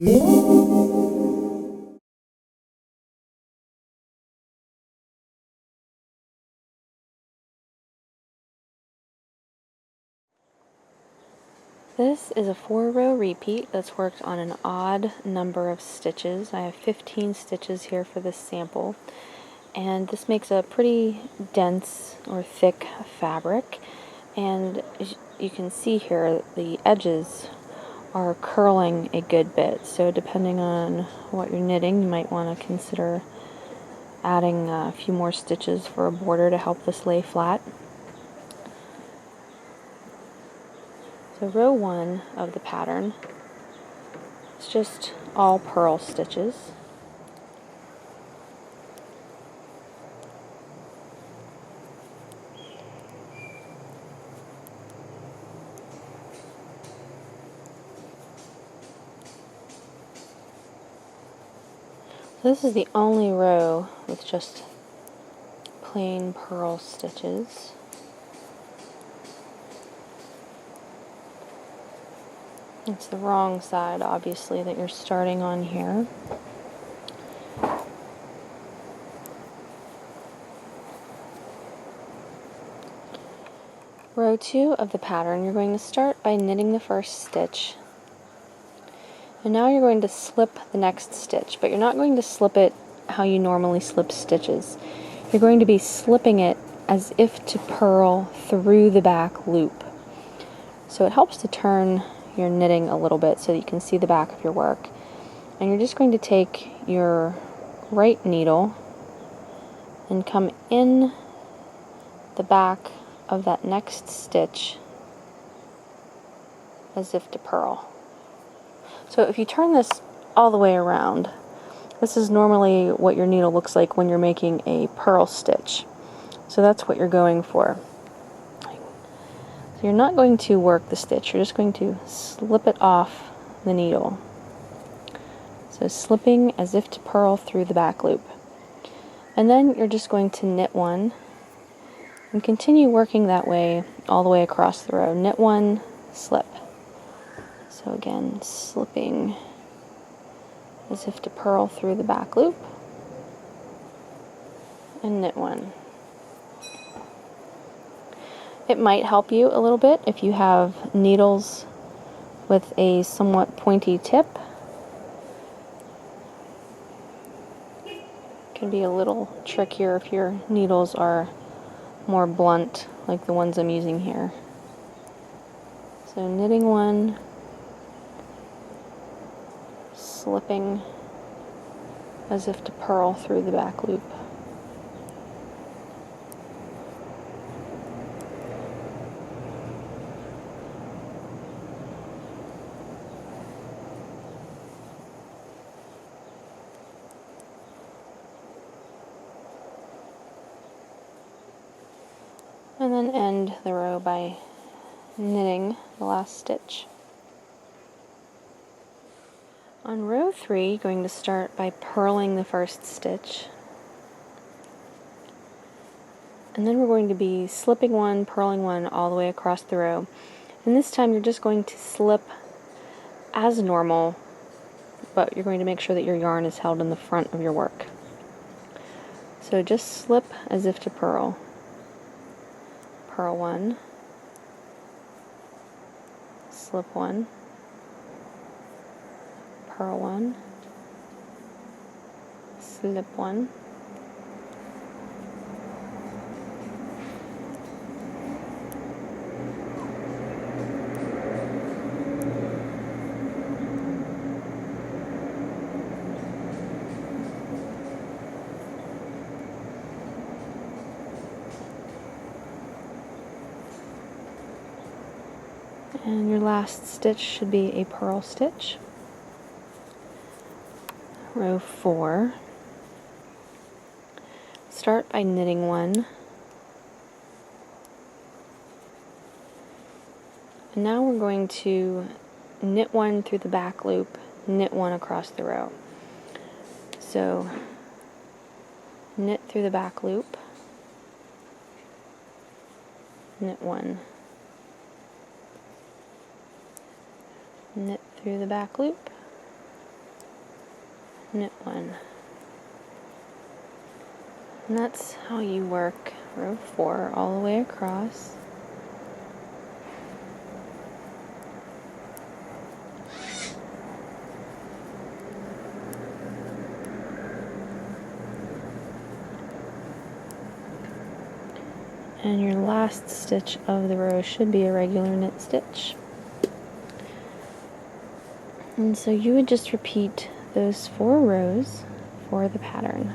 This is a 4-row repeat that's worked on an odd number of stitches. I have 15 stitches here for this sample, and this makes a pretty dense or thick fabric, and as you can see here the edges are curling a good bit, so depending on what you're knitting you might want to consider adding a few more stitches for a border to help this lay flat. So row 1 of the pattern is just all purl stitches. So this is the only row with just plain purl stitches. It's the wrong side, obviously, that you're starting on here. Row 2 of the pattern, you're going to start by knitting the first stitch. And now you're going to slip the next stitch, but you're not going to slip it how you normally slip stitches. You're going to be slipping it as if to purl through the back loop. So it helps to turn your knitting a little bit so that you can see the back of your work. And you're just going to take your right needle and come in the back of that next stitch as if to purl. So if you turn this all the way around, this is normally what your needle looks like when you're making a purl stitch. So that's what you're going for. So you're not going to work the stitch, you're just going to slip it off the needle. So slipping as if to purl through the back loop. And then you're just going to knit one and continue working that way all the way across the row. Knit one, slip. So again, slipping as if to purl through the back loop, and knit one. It might help you a little bit if you have needles with a somewhat pointy tip. It can be a little trickier if your needles are more blunt, like the ones I'm using here. So knitting one, slipping as if to purl through the back loop. And then end the row by knitting the last stitch. On row 3, you're going to start by purling the first stitch. And then we're going to be slipping one, purling one all the way across the row. And this time you're just going to slip as normal, but you're going to make sure that your yarn is held in the front of your work. So just slip as if to purl. Purl one, slip one, purl one, slip one, and your last stitch should be a purl stitch. Row 4, start by knitting one, and now we're going to knit one through the back loop, knit one across the row. So knit through the back loop, knit one, knit through the back loop, knit 1. And that's how you work row 4 all the way across. And your last stitch of the row should be a regular knit stitch. And so you would just repeat those 4 rows for the pattern.